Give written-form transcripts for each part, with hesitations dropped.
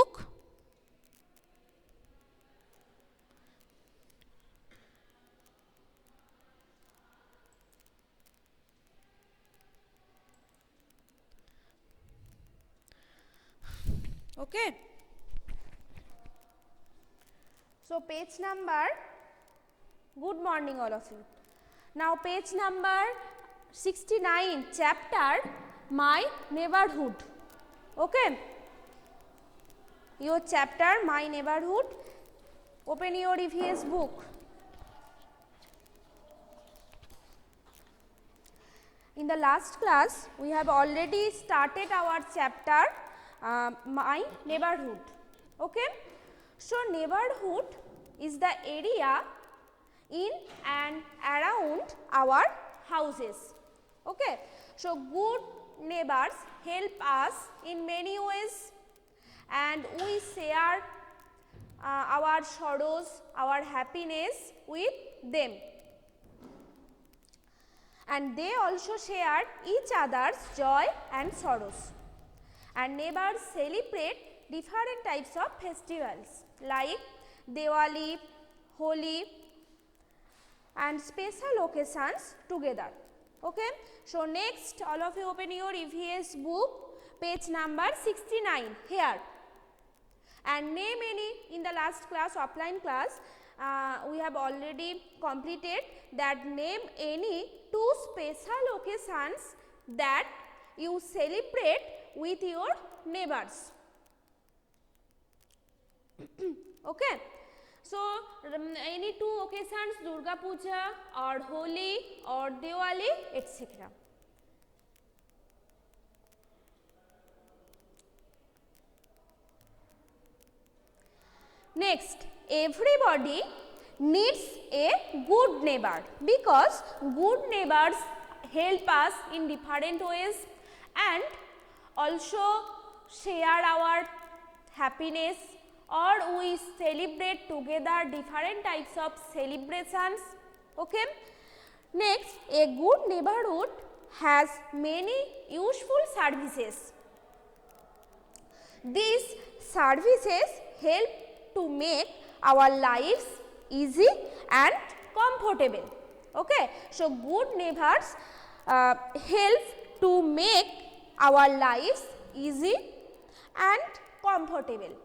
book. Okay. So page number, good morning all of you. Now page number 69, chapter My Neighborhood. Okay. Your chapter My Neighborhood. Open your EVS book. In the last class, we have already started our chapter My Neighborhood. Okay. So neighborhood is the area in and around our houses. Okay. So good neighbors help us in many ways, and we share our sorrows, our happiness with them, and they also share each other's joy and sorrows. And neighbors celebrate different types of festivals like Diwali, Holi and special occasions together. Okay. So next, all of you open your EVS book, page number 69 here, and name any, in the last class, offline class, we have already completed that. Name any 2 special occasions that you celebrate with your neighbors. Okay. So any 2 occasions, Durga Puja or Holi or Diwali, etc. Next, everybody needs a good neighbor, because good neighbors help us in different ways and also share our happiness, or we celebrate together different types of celebrations. Okay. Next, a good neighborhood has many useful services. These services help to make our lives easy and comfortable. Okay. So good neighbors help to make our lives easy and comfortable.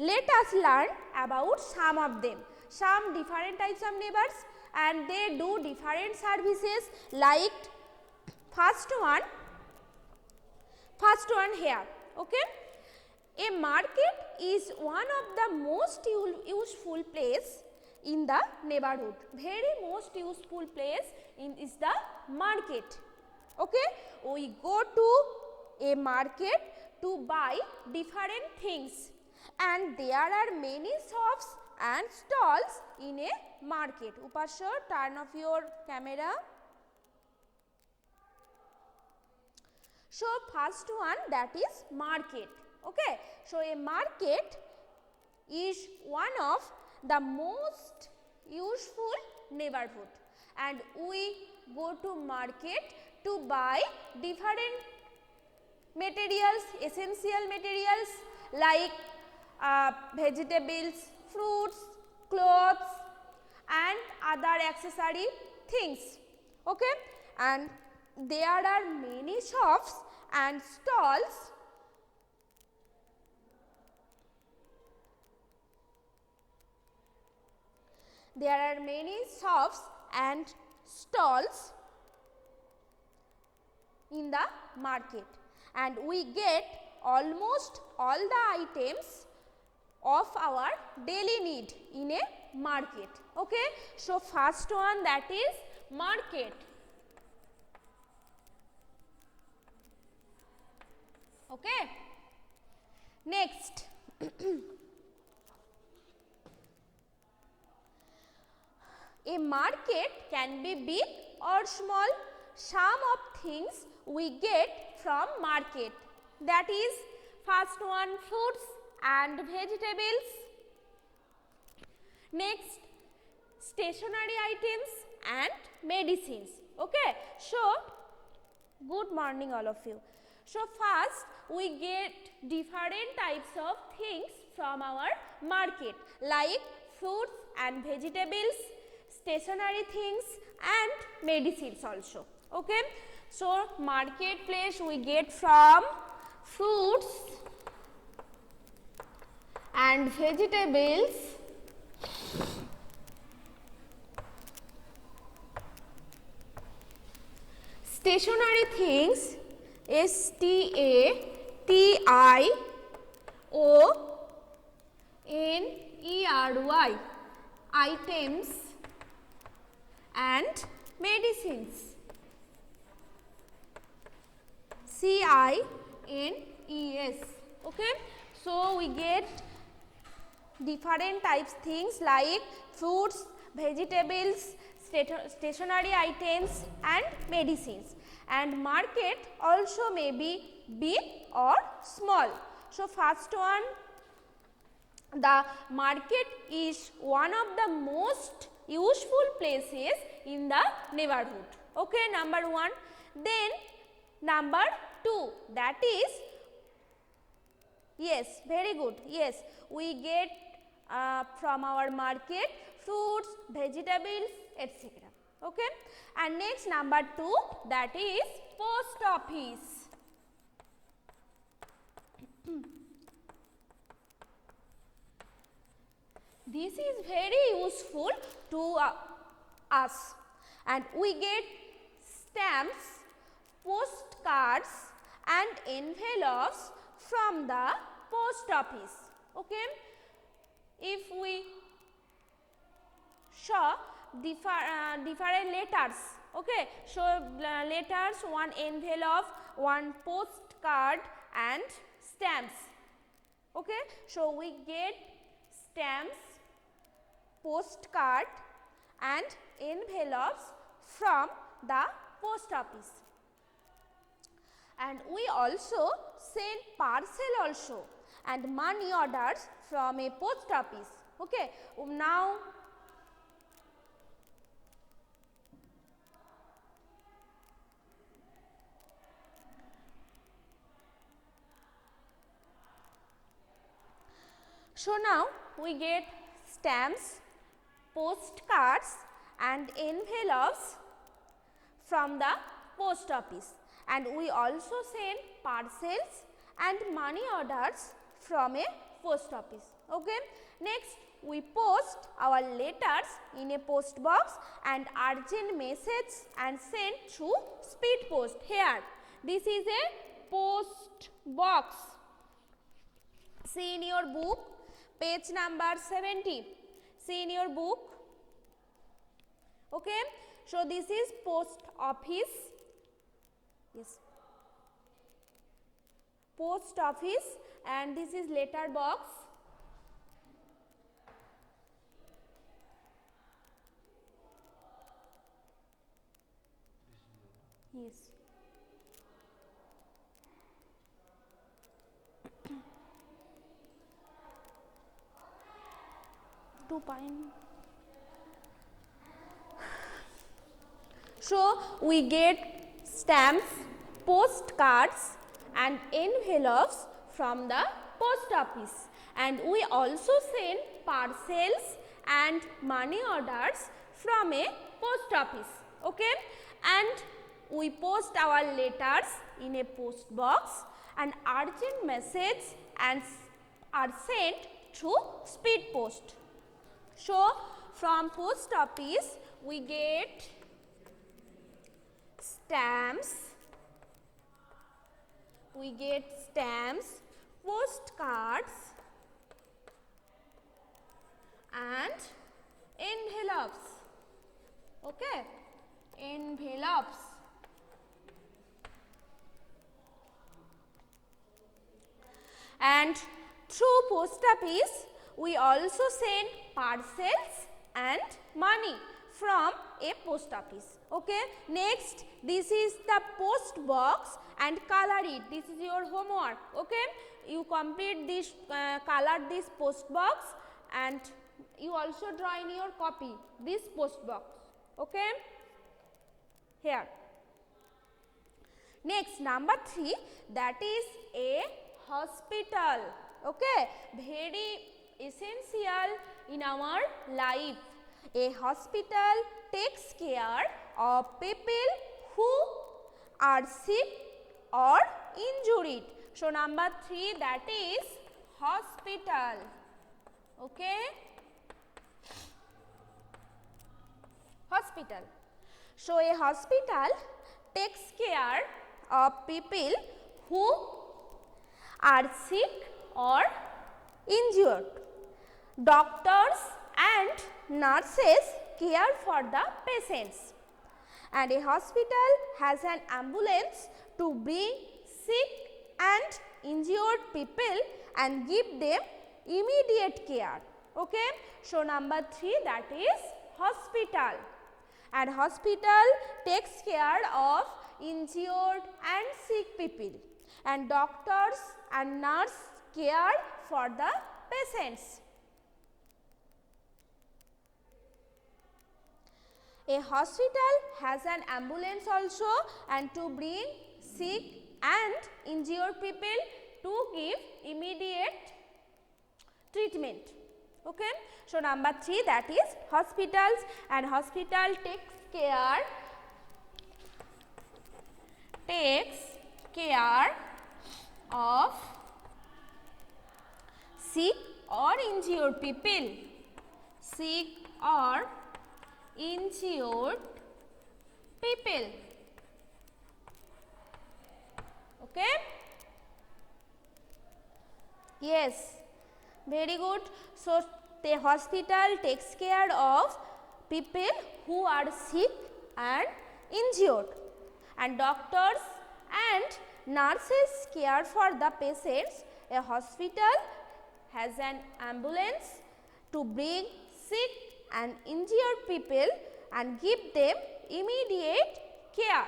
Let us learn about some of them. Some different types of neighbors, and they do different services, like first one here. Okay. A market is one of the most useful place in the neighborhood. Very most useful place is the market. Okay. We go to a market to buy different things, and there are many shops and stalls in a market. Upasha, turn off your camera. So first one, that is market. Okay. So a market is one of the most useful neighborhood, and we go to market to buy different materials, essential materials like vegetables, fruits, clothes and other accessory things. Okay. And there are many shops and stalls in the market, and we get almost all the items of our daily need in a market. Okay. So first one, that is market. Okay. Next, a market can be big or small. Some of things we get from market, that is first one, fruits and vegetables. Next, stationery items and medicines. Okay. So good morning all of you. So first we get different types of things from our market like fruits and vegetables, stationery things and medicines also. Okay. So, marketplace we get from fruits and vegetables, stationery things, STATIONERY, items and medicines, CINES. Okay. So, we get different types things like fruits, vegetables, stationery items and medicines, and market also may be big or small. So, first one, the market is one of the most useful places in the neighborhood. Okay, number 1. Then number 2, that is, yes, very good, yes, we get from our market fruits, vegetables, etc. Okay. And next number 2, that is post office. This is very useful to us, and we get stamps, postcards and envelopes from the post office. Okay. If we show different letters, okay, so letters, one envelope, one postcard and stamps. Okay. So, we get stamps, postcard and envelopes from the post office, and we also send parcel also and money orders from a post office. Okay. Now, so now we get stamps, postcards and envelopes from the post office, and we also send parcels and money orders from a post office. Okay. Next, we post our letters in a post box and urgent message and send through speed post. Here, this is a post box. See in your book, page number 70. See in your book. Okay. So, this is post office. Yes. Post office, and this is letter box. Yes. To pine. So, we get stamps, postcards and envelopes from the post office, and we also send parcels and money orders from a post office. Okay. And we post our letters in a post box, and urgent message and are sent through speed post. So, from post office we get stamps, postcards and envelopes. Okay. Envelopes. And through post office we also send parcels and money from a post office. Okay. Next, this is the post box and color it. This is your homework. Okay. You complete this, color this post box, and you also draw in your copy this post box. Okay. Here. Next, number 3, that is a hospital. Okay, very essential in our life. A hospital takes care of people who are sick or injured. So, number 3, that is hospital. Okay, hospital. So, a hospital takes care of people who are sick or injured. Doctors and nurses care for the patients, and a hospital has an ambulance to bring sick and injured people and give them immediate care. Okay? So, number 3, that is hospital, and hospital takes care of injured and sick people, and doctors and nurse care for the patients. A hospital has an ambulance also, and to bring sick and injured people to give immediate treatment. Okay? So, number 3, that is hospitals, and hospital takes care of sick or injured people, sick or injured people. Okay? Yes, very good. So, the hospital takes care of people who are sick and injured, and doctors and nurses care for the patients. A hospital has an ambulance to bring sick and injured people and give them immediate care.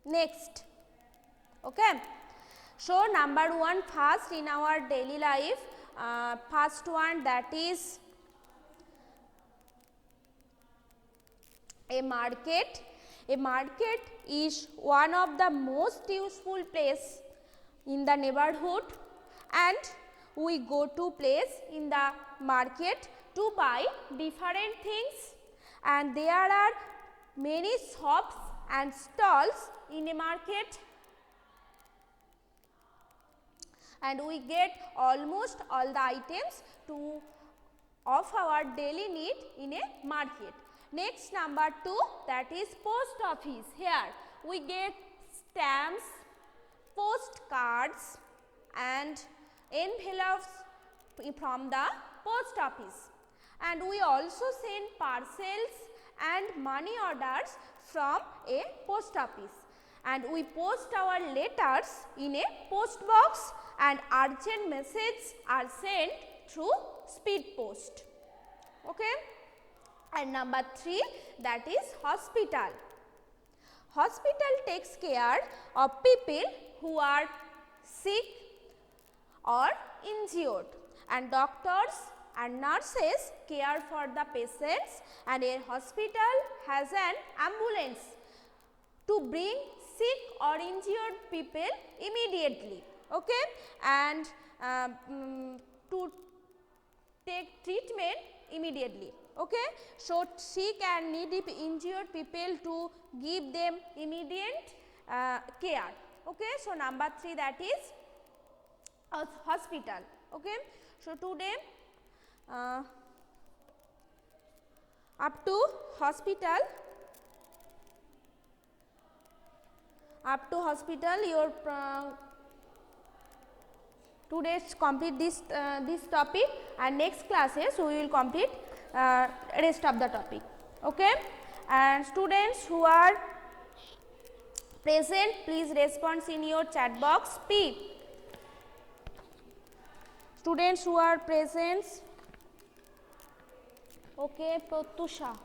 Next, okay. So, number 1 first in our daily life, first one, that is a market. A market is one of the most useful place in the neighborhood, and we go to place in the market to buy different things, and there are many shops and stalls in a market, and we get almost all the items of our daily need in a market. Next, number 2, that is post office. Here we get stamps, postcards and envelopes from the post office, and we also send parcels and money orders from a post office, and we post our letters in a post box, and urgent messages are sent through speed post. Okay? And number 3, that is hospital. Hospital takes care of people who are sick or injured, and doctors and nurses care for the patients, and a hospital has an ambulance to bring sick or injured people immediately. Okay? And to take treatment immediately. Okay? So, sick and needy injured people to give them immediate care. Okay? So, number 3, that is hospital. Okay? So, today up to hospital, your today's complete this topic, and next classes we will complete rest of the topic. Okay? And students who are present, please respond in your chat box P. Students who are present, okay, Pratusha.